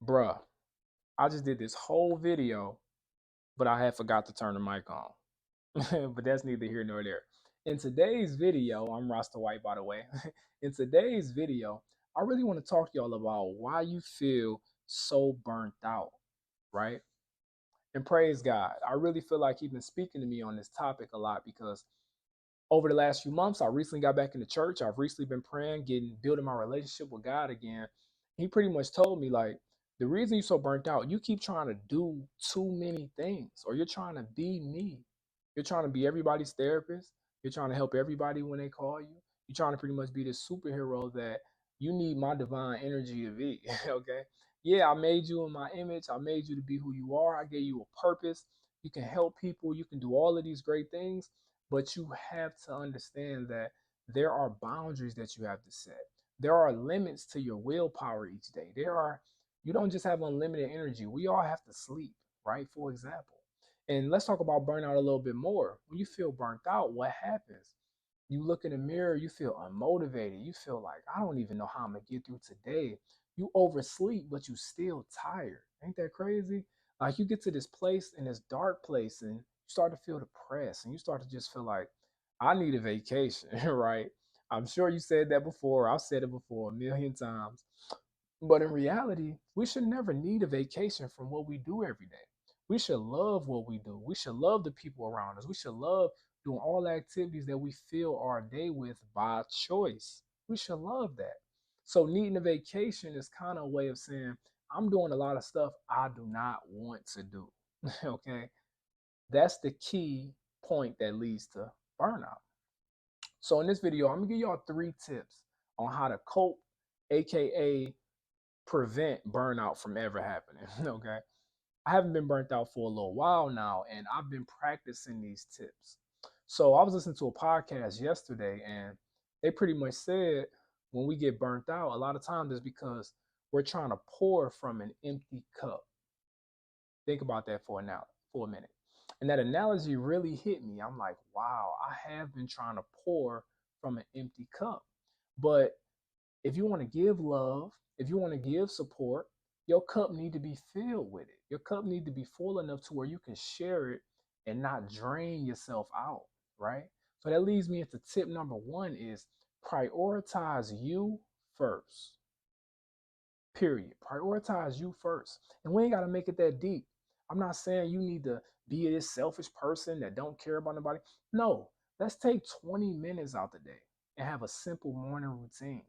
Bruh, I just did this whole video, but I had forgot to turn the mic on. But that's neither here nor there. In today's video, I'm Rasta White, by the way. In today's video, I really want to talk to y'all about why you feel so burnt out, right? And praise God. I really feel like He's been speaking to me on this topic a lot because over the last few months, I recently got back into church. I've recently been praying, building my relationship with God again. He pretty much told me like the reason you're so burnt out, you keep trying to do too many things, or you're trying to be me. You're trying to be everybody's therapist. You're trying to help everybody when they call you. You're trying to pretty much be this superhero that you need my divine energy to be. Okay. Yeah, I made you in my image. I made you to be who you are. I gave you a purpose. You can help people. You can do all of these great things, but you have to understand that there are boundaries that you have to set. There are limits to your willpower each day. You don't just have unlimited energy. We all have to sleep, right? For example. And let's talk about burnout a little bit more. When you feel burnt out, what happens? You look in the mirror, you feel unmotivated. You feel like, I don't even know how I'm going to get through today. You oversleep, but you still tired. Ain't that crazy? Like you get to this place in this dark place and you start to feel depressed and you start to just feel like, I need a vacation, right? I'm sure you said that before. I've said it before a million times. But in reality, we should never need a vacation from what we do every day. We should love what we do. We should love the people around us. We should love doing all the activities that we fill our day with by choice. We should love that. So, needing a vacation is kind of a way of saying, I'm doing a lot of stuff I do not want to do. Okay. That's the key point that leads to burnout. So, in this video, I'm going to give y'all 3 tips on how to cope, aka prevent burnout from ever happening. Okay. I haven't been burnt out for a little while now, and I've been practicing these tips. So I was listening to a podcast yesterday, and they pretty much said when we get burnt out, a lot of times it's because we're trying to pour from an empty cup. Think about that for a minute. And that analogy really hit me. I'm like, wow, I have been trying to pour from an empty cup. But if you want to give love, if you want to give support, your cup need to be filled with it. Your cup need to be full enough to where you can share it and not drain yourself out, right? So that leads me into tip number 1 is prioritize you first. Period. Prioritize you first. And we ain't got to make it that deep. I'm not saying you need to be this selfish person that don't care about nobody. No, let's take 20 minutes out the day and have a simple morning routine.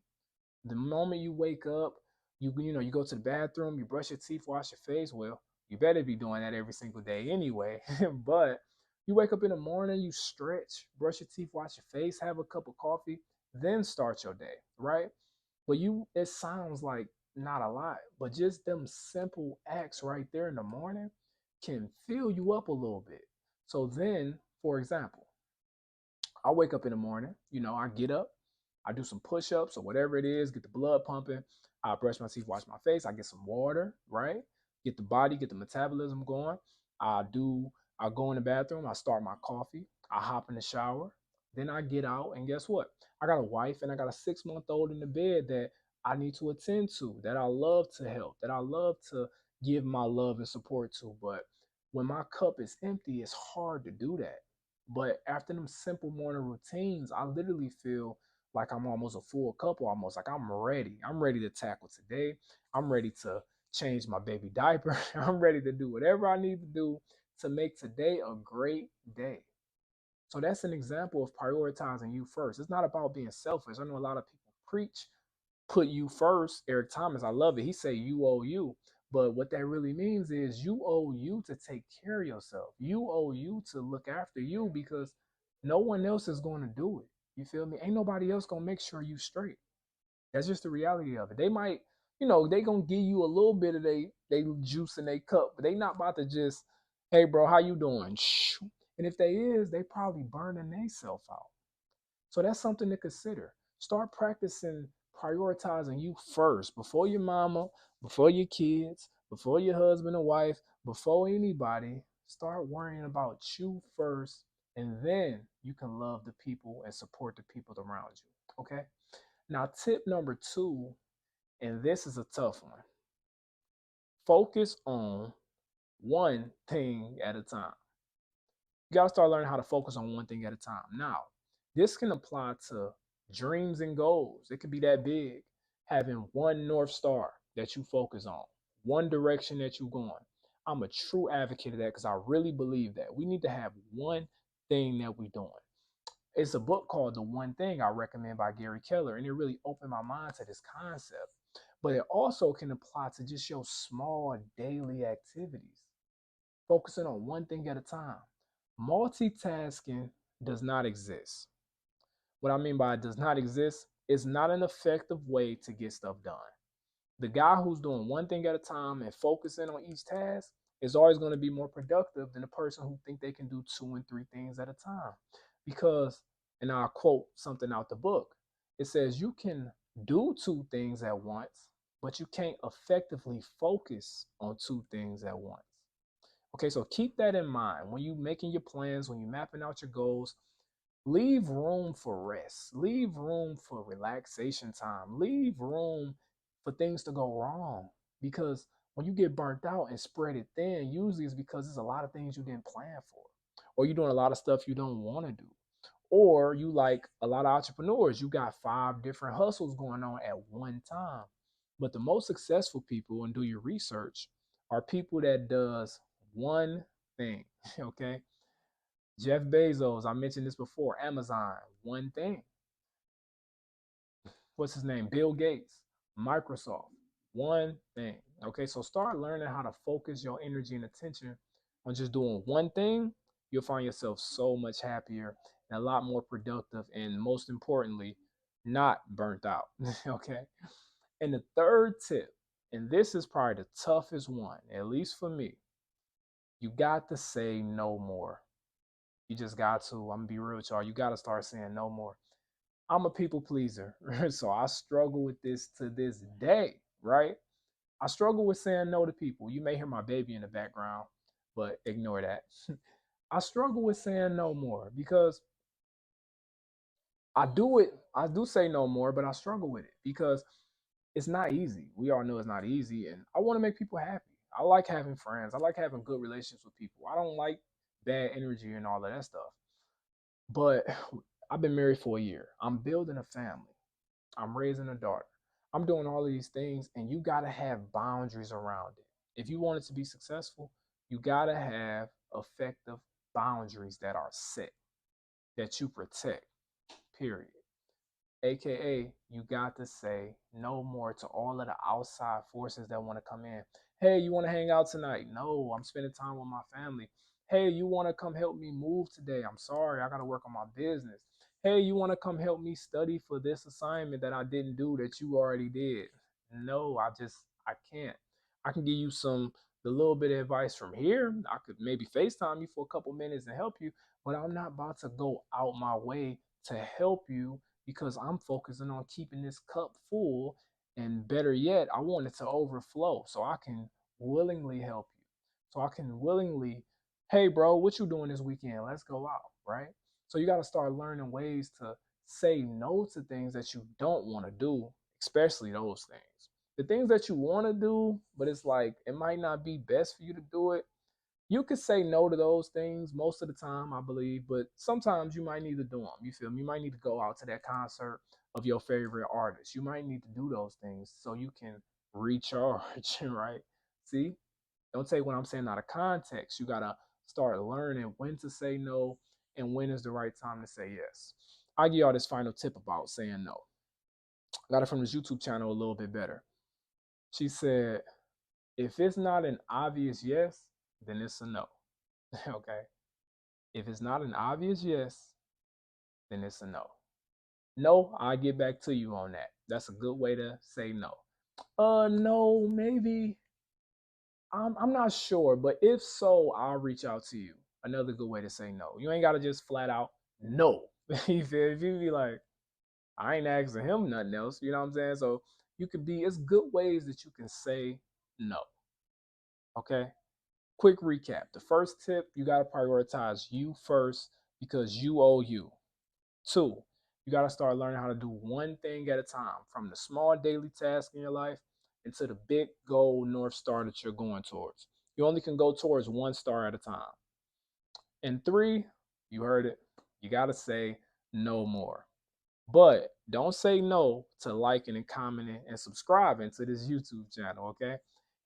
The moment you wake up, you go to the bathroom, you brush your teeth, wash your face. Well, you better be doing that every single day anyway. But you wake up in the morning, you stretch, brush your teeth, wash your face, have a cup of coffee, then start your day, right? But it sounds like not a lot, but just them simple acts right there in the morning can fill you up a little bit. So then, for example, I wake up in the morning, I get up, I do some push ups or whatever it is, get the blood pumping. I brush my teeth, wash my face. I get some water, right? Get the metabolism going. I do, I go in the bathroom, I start my coffee, I hop in the shower. Then I get out, and guess what? I got a wife and I got a 6 month old in the bed that I need to attend to, that I love to help, that I love to give my love and support to. But when my cup is empty, it's hard to do that. But after them simple morning routines, I literally feel like I'm almost a full couple, almost like I'm ready. I'm ready to tackle today. I'm ready to change my baby diaper. I'm ready to do whatever I need to do to make today a great day. So that's an example of prioritizing you first. It's not about being selfish. I know a lot of people preach put you first. Eric Thomas, I love it. He say you owe you. But what that really means is you owe you to take care of yourself. You owe you to look after you because no one else is going to do it. You feel me? Ain't nobody else going to make sure you straight. That's just the reality of it. They might, they going to give you a little bit of they juice in their cup, but they not about to just, hey bro, how you doing? Shh. And if they is, they probably burning themselves out. So that's something to consider. Start practicing prioritizing you first before your mama, before your kids, before your husband and wife, before anybody. Start worrying about you first, and then you can love the people and support the people around you. Okay. Now, tip number 2, and this is a tough one. Focus on one thing at a time. You got to start learning how to focus on one thing at a time. Now, this can apply to dreams and goals. It could be that big. Having one North Star that you focus on, one direction that you're going. I'm a true advocate of that because I really believe that we need to have one thing that we're doing. It's a book called The One Thing I recommend by Gary Keller, and it really opened my mind to this concept. But it also can apply to just your small daily activities, focusing on one thing at a time. Multitasking does not exist. What I mean by it does not exist, it's not an effective way to get stuff done. The guy who's doing one thing at a time and focusing on each task is always going to be more productive than the person who think they can do two and three things at a time. Because, and I'll quote something out the book, it says you can do two things at once, but you can't effectively focus on two things at once. Okay, so keep that in mind when you making your plans, when you mapping out your goals. Leave room for rest. Leave room for relaxation time. Leave room for things to go wrong. Because when you get burnt out and spread it thin, usually it's because there's a lot of things you didn't plan for, or you're doing a lot of stuff you don't want to do, or you like a lot of entrepreneurs, you got 5 different hustles going on at one time. But the most successful people, and do your research, are people that does one thing. Okay, Jeff Bezos, I mentioned this before, Amazon, one thing. What's his name? Bill Gates, Microsoft, one thing. Okay, so start learning how to focus your energy and attention on just doing one thing. You'll find yourself so much happier and a lot more productive, and most importantly, not burnt out. Okay, and the third tip, and this is probably the toughest one, at least for me, you got to say no more. You just got to. I'm gonna be real with y'all. You got to start saying no more. I'm a people pleaser, so I struggle with this to this day, right? I struggle with saying no to people. You may hear my baby in the background, but ignore that. I struggle with saying no more because I do it. I do say no more, but I struggle with it because it's not easy. We all know it's not easy, and I want to make people happy. I like having friends. I like having good relations with people. I don't like bad energy and all of that stuff. But I've been married for a year. I'm building a family. I'm raising a daughter. I'm doing all of these things, and you got to have boundaries around it. If you want it to be successful, you got to have effective boundaries that are set, that you protect, period. AKA, you got to say no more to all of the outside forces that want to come in. Hey, you want to hang out tonight? No, I'm spending time with my family. Hey, you want to come help me move today? I'm sorry, I got to work on my business. Hey, you want to come help me study for this assignment that I didn't do that you already did? No, I can't. I can give you the little bit of advice from here. I could maybe FaceTime you for a couple minutes and help you, but I'm not about to go out my way to help you because I'm focusing on keeping this cup full. And better yet, I want it to overflow so I can willingly help you. So I can willingly, hey, bro, what you doing this weekend? Let's go out, right? So you got to start learning ways to say no to things that you don't want to do, especially those things. The things that you want to do, but it's like it might not be best for you to do it, you could say no to those things most of the time, I believe, but sometimes you might need to do them. You feel me? You might need to go out to that concert of your favorite artist. You might need to do those things so you can recharge, right? See? Don't take what I'm saying out of context. You got to start learning when to say no and when is the right time to say yes. I'll give y'all this final tip about saying no. I got it from this YouTube channel a little bit better. She said, if it's not an obvious yes, then it's a no. Okay. If it's not an obvious yes, then it's a no. No, I'll get back to you on that. That's a good way to say no. No, maybe. I'm not sure, but if so, I'll reach out to you. Another good way to say no. You ain't gotta just flat out no. You feel? If you be like, I ain't asking him nothing else, you know what I'm saying? So you could be, it's good ways that you can say no. Okay. Quick recap. The first tip, you gotta prioritize you first because you owe you. 2, you got to start learning how to do one thing at a time, from the small daily task in your life into the big goal North Star that you're going towards. You only can go towards one star at a time. And three, you heard it, you got to say no more. But don't say no to liking and commenting and subscribing to this YouTube channel, okay?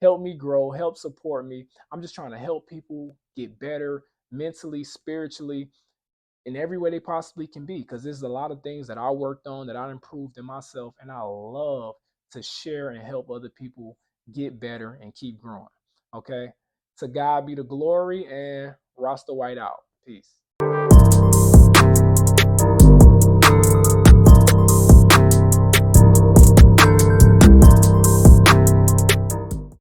Help me grow, help support me. I'm just trying to help people get better mentally, spiritually, in every way they possibly can be, because there's a lot of things that I worked on that I improved in myself, and I love to share and help other people get better and keep growing. Okay. To God be the glory, and Rasta White out. Peace.